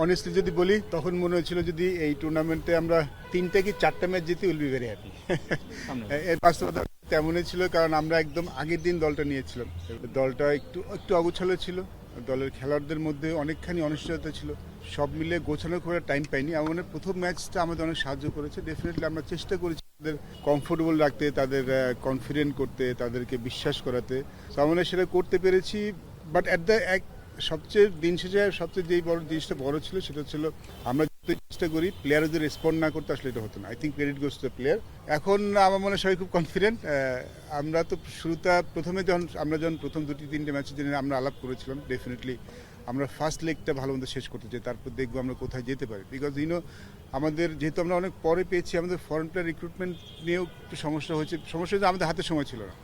Honestly যদি বলি তখন মনে হচ্ছিল যদি এই টুর্নামেন্টে আমরা 3টে কি 4টে ম্যাচ জিতি উইল বি ভেরি হ্যাপি। এর বাস্তবতা তেমনই ছিল, কারণ আমরা একদম আগের দিন দলটা নিয়েছিলাম। দলটা একটু একটু অগোছালো ছিল, দলের খেলোয়াড়দের মধ্যে অনেকখানি অনিশ্চয়তা ছিল, সব মিলে গোছানোর খুব একটা টাইম পাইনি। আমার মনে হয় প্রথম ম্যাচটা আমাদের অনেক সাহায্য করেছে। ডেফিনেটলি আমরা চেষ্টা করেছি তাদের কমফোর্টেবল রাখতে, তাদের কনফিডেন্ট করতে, তাদেরকে বিশ্বাস করাতে। তো আমরা সেটা করতে পেরেছি। বাট অ্যাট দ্য সবচেয়ে দিন শেষে সবচেয়ে যেই বড় জিনিসটা বড় ছিল সেটা ছিল আমরা চেষ্টা করি প্লেয়ার যদি রেসপন্ড না করতে, আসলে এটা হতো না। I think credit goes to the player. এখন আমার মনে হয় সবাই খুব কনফিডেন্ট। আমরা তো প্রথমে যখন প্রথম 2-3টে ম্যাচের জন্য আমরা আলাপ করেছিলাম, ডেফিনেটলি আমরা ফার্স্ট লেগটা ভালো মতো শেষ করতে চাই, তারপর দেখবো আমরা কোথায় যেতে পারি। বিকজ আমাদের যেহেতু আমরা অনেক পরে পেয়েছি, আমাদের ফরেন প্লেয়ার রিক্রুটমেন্ট নিয়েও একটু সমস্যা হয়েছে আমাদের হাতে সময় ছিল না।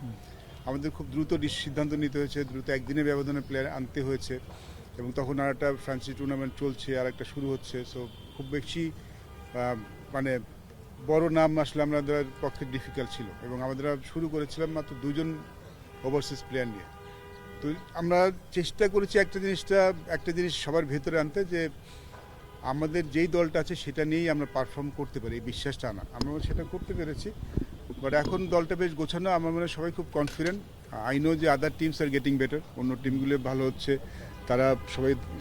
আমাদের খুব দ্রুত সিদ্ধান্ত নিতে হয়েছে, দ্রুত একদিনের ব্যবধানে প্লেয়ার আনতে হয়েছে, এবং তখন আর একটা ফ্রান্সি টুর্নামেন্ট চলছে, আর একটা শুরু হচ্ছে। সো খুব বেশি মানে বড় নাম আসলে আমাদের পক্ষে ডিফিকাল্ট ছিল, এবং আমাদের শুরু করেছিলাম মাত্র 2জন ওভারসিজ প্লেয়ার নিয়ে। তো আমরা চেষ্টা করেছি একটা জিনিস সবার ভেতরে আনতে, যে আমাদের যেই দলটা আছে সেটা নিয়েই আমরা পারফর্ম করতে পারি, এই বিশ্বাসটা আনা। আমরা সেটা করতে পেরেছি। বাট এখন দলটা বেশ গোছানো, আমার মনে হয় সবাই খুব কনফিডেন্ট। আই নো যে আদার টিমস আর গেটিং বেটার, অন্য টিমগুলো ভালো হচ্ছে, তারা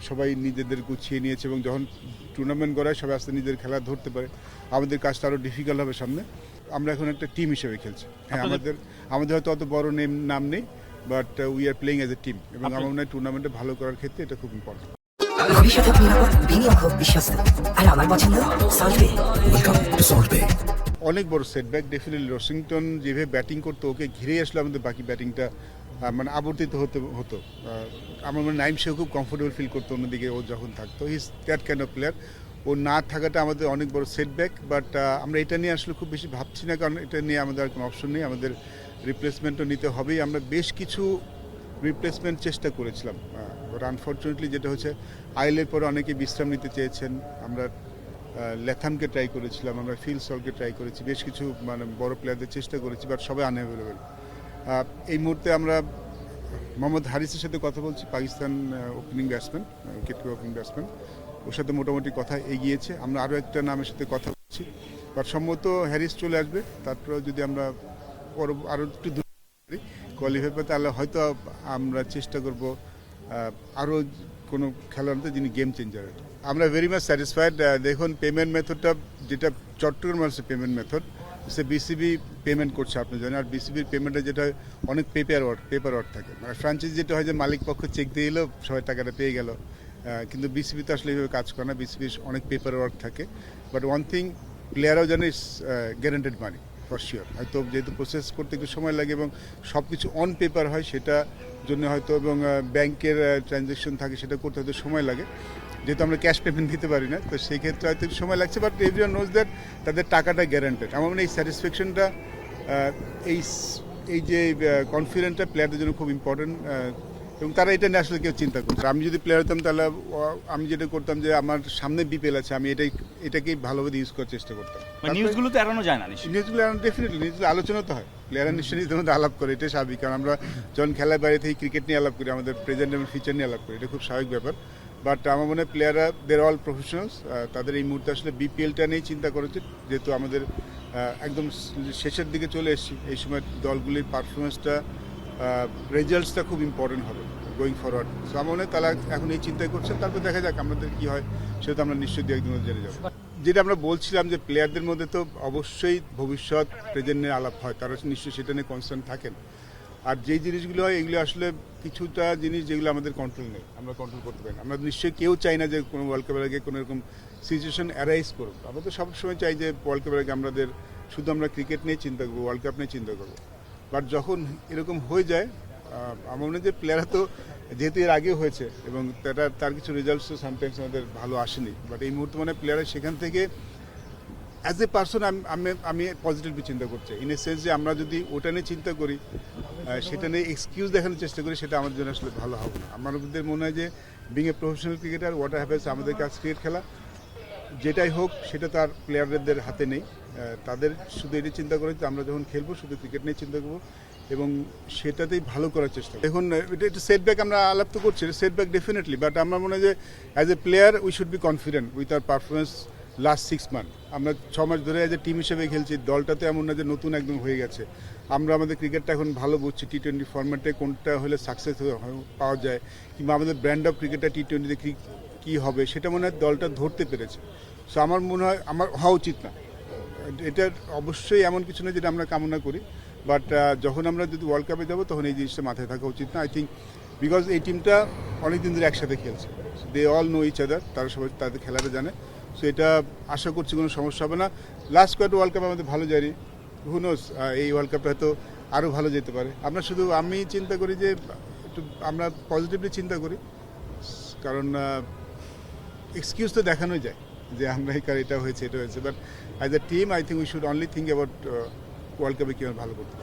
সবাই নিজেদের গুছিয়ে নিয়েছে, এবং যখন টুর্নামেন্ট গড়ায় সবাই আস্তে নিজেদের খেলা ধরতে পারে। আমাদের কাজটা আরও ডিফিকাল্ট হবে সামনে। আমরা এখন একটা টিম হিসেবে খেলছি। হ্যাঁ, আমাদের হয়তো অত বড় নাম নেই, but we are playing as a team, এবং আমার মনে হয় টুর্নামেন্টে ভালো করার ক্ষেত্রে এটা খুব ইম্পর্টেন্ট। ভবিষ্যতে নিরাপদ, বিনিয়োগ হোক বিশ্বস্ত, আর আমার পছন্দ সল্টবে। Welcome to সল্টবে। অনেক বড় সেটব্যাক ডেফিনেটলি। ওয়াশিংটন যেভাবে ব্যাটিং করতো, ওকে ঘিরেই আসলে আমাদের বাকি ব্যাটিংটা মানে আবর্তিত হতো। আমার মনে নাইম সেও খুব কমফোর্টেবল ফিল করতো অন্যদিকে ও যখন থাকতো। His that kind of player. ও না থাকাটা আমাদের অনেক বড় সেটব্যাক। বাট আমরা এটা নিয়ে আসলে খুব বেশি ভাবছি না, কারণ এটা নিয়ে আমাদের আর কোনো অপশন নেই। আমাদের রিপ্লেসমেন্টও নিতে হবেই। আমরা বেশ কিছু রিপ্লেসমেন্ট চেষ্টা করেছিলাম, বাট আনফর্চুনেটলি যেটা হচ্ছে আইলের পরে অনেকে বিশ্রাম নিতে চেয়েছেন। আমরা লেথামকে ট্রাই করেছিলাম, আমরা ফিল সলকে ট্রাই করেছি, বেশ কিছু মানে বড় প্লেয়ারদের চেষ্টা করেছি, বাট সবাই আনঅ্যাভেলেবেল। এই মুহূর্তে আমরা মোহাম্মদ হারিসের সাথে কথা বলছি, Pakistan opening batsman, wicket opening batsman. ওর সাথে মোটামুটি কথা এগিয়েছে। আমরা আরও একটা নামের সাথে কথা বলছি, বাট সম্ভবত হ্যারিস চলে আসবে। তারপরে যদি আমরা আরও একটু দূর কোয়ালিফাই পাই, তাহলে হয়তো আমরা চেষ্টা করব আরও কোনো খেলোয়াড় যিনি গেম চেঞ্জার। আমরা ভেরি মাচ স্যাটিসফাইড। দেখুন, পেমেন্ট মেথডটা যেটা চট্টগ্রাম আছে, পেমেন্ট মেথড সে বিসিবি পেমেন্ট করছে, আপনি জানেন। আর বিসিবির পেমেন্টে যেটা অনেক পেপার ওয়ার্ক থাকে, মানে ফ্র্যাঞ্চাইজি যেটা হয় যে মালিক পক্ষ চেক দিয়ে এলো, সবাই টাকাটা পেয়ে গেল। কিন্তু বিসিবি তো আসলে এইভাবে কাজ করে না, বিসিবির অনেক পেপার ওয়ার্ক থাকে। বাট ওয়ান থিং, প্লেয়াররাও জানে গ্যারান্টেড মানি ফর শিওর। হয়তো যেহেতু প্রসেস করতে একটু সময় লাগে এবং সব কিছু অন পেপার হয়, সেটা জন্য হয়তো, এবং ব্যাংকের ট্রানজ্যাকশন থাকে, সেটা করতে হয়তো সময় লাগে, যেহেতু আমরা ক্যাশ পেমেন্ট দিতে পারি না। তো সেই ক্ষেত্রে হয়তো একটু সময় লাগছে, বাট এভরিওয়ান নোজ দ্যাট তাদের টাকাটা গ্যারান্টেড। আমার মনে হয় এই স্যাটিসফ্যাকশনটা, এই যে কনফিডেন্টটা প্লেয়ারদের জন্য খুব ইম্পর্টেন্ট, এবং তারা এটা নিয়ে আসলে কেউ চিন্তা করছে। আমি যদি প্লেয়ার হতাম, তাহলে আমি যেটা করতাম যে আমার সামনে বিপিএল আছে, আমি এটাকেই ভালোভাবে ইউজ করার চেষ্টা করতাম। নিউজগুলো তো এড়ানো যায় না, নিউজগুলো এড়ানো ডেফিনেটলি, নিউজগুলো আলোচনা তো হয়, প্লেয়াররা নিশ্চয়ই নিজেদের মধ্যে আলাপ করে, এটাই স্বাভাবিক। কারণ আমরা যখন খেলার বাইরে থেকে ক্রিকেট নিয়ে আলাপ করি, আমাদের প্রেজেন্ট এবং ফিউচার নিয়ে আলাপ করি, এটা খুব স্বাভাবিক ব্যাপার। বাট আমার মনে হয় প্লেয়াররা দের অল প্রফেশনালস, তাদের এই মুহূর্তে আসলে বিপিএলটা নিয়েই চিন্তা করা উচিত, যেহেতু আমাদের একদম শেষের দিকে চলে এসেছি। এই সময় দলগুলির পারফরমেন্সটা, রেজাল্টসটা খুব ইম্পর্টেন্ট হবে গোয়িং ফরওয়ার্ড। সো আমার মনে হয় তারা এখন এই চিন্তাই করছেন, তারপর দেখা যাক আমাদের কী হয়, সেটা আমরা নিশ্চয়ই দু একদিনের জেনে যাবো। যেটা আমরা বলছিলাম যে প্লেয়ারদের মধ্যে তো অবশ্যই ভবিষ্যৎ প্রেজেন্ট নিয়ে আলাপ হয়, তারা নিশ্চয়ই সেটা নিয়ে কনসার্ন থাকেন। আর যেই জিনিসগুলো হয়, এগুলো আসলে কিছুটা জিনিস যেগুলো আমাদের কন্ট্রোল নেই, আমরা কন্ট্রোল করতে পারি না। আমরা নিশ্চয়ই কেউ চাই না যে কোনো ওয়ার্ল্ড কাপের আগে কোনো এরকম সিচুয়েশন অ্যারাইজ করুক। আমরা তো সবসময় চাই যে ওয়ার্ল্ড কাপের আগে শুধু আমরা ক্রিকেট নিয়ে চিন্তা করবো, ওয়ার্ল্ড কাপ নিয়ে চিন্তা করবো। বাট যখন এরকম হয়ে যায়, আমার মনে হয় যে প্লেয়াররা তো যেহেতু এর আগে হয়েছে, এবং তার কিছু রেজাল্টস তো সামটাইমস আমাদের ভালো আসেনি, বাট এই মুহূর্তে মানে প্লেয়াররা সেখান থেকে অ্যাজ এ পার্সন আমি পজিটিভলি চিন্তা করছি, ইন এ সেন্স যে আমরা যদি ওটা নিয়ে চিন্তা করি, সেটা নিয়ে এক্সকিউজ দেখানোর চেষ্টা করি, সেটা আমাদের জন্য আসলে ভালো হবে না। আমাদের মনে হয় যে being a professional cricketer, what happens, আমাদের কাছে ক্রিকেট খেলা যেটাই হোক সেটা তার প্লেয়ারদের হাতে নেই। তাদের শুধু এটি চিন্তা করে যে আমরা যখন খেলবো শুধু ক্রিকেট নিয়ে চিন্তা করবো, এবং সেটাতেই ভালো করার চেষ্টা করি। এখন এটা একটু সেটব্যাক আমরা আলাপ তো করছি, সেটব্যাক ডেফিনেটলি, বাট আমার মনে হয় যে as a player we should be confident with our performance last 6 month. আমরা 6 মাস ধরে অ্যাজ এ টিম হিসেবে খেলছি, দলটাতে এমন না যে নতুন একদম হয়ে গেছে। আমরা আমাদের ক্রিকেটটা এখন ভালো বুঝছি, টি-20 ফরম্যাটে কোনটা হলে সাকসেস পাওয়া যায়, কিংবা আমাদের ব্র্যান্ড অফ ক্রিকেটটা টি-20তে কী হবে সেটা মনে হয় দলটা ধরতে পেরেছে। সো আমার মনে হয় আমার হওয়া উচিত না, এটা অবশ্যই এমন কিছু না যেটা আমরা কামনা করি, বাট যখন আমরা যদি ওয়ার্ল্ড কাপে যাবো তখন এই জিনিসটা মাথায় থাকা উচিত না। আই থিঙ্ক বিকজ এই টিমটা অনেকদিন ধরে একসাথে খেলছে, they all know each other, তারা সবাই তাদের খেলাটা জানে। সো এটা আশা করছি কোনো সমস্যা হবে না। লাস্ট কয়েকটা ওয়ার্ল্ড কাপ আমাদের ভালো যায়নি, হু নোস এই ওয়ার্ল্ড কাপটা হয়তো আরও ভালো যেতে পারে। আমি চিন্তা করি যে একটু আমরা পজিটিভলি চিন্তা করি, কারণ এক্সকিউজ তো দেখানোই যায় যে আমরা এটা হয়েছে, but as a team I think we should only think about world কাপে কীভাবে ভালো করতে পারি।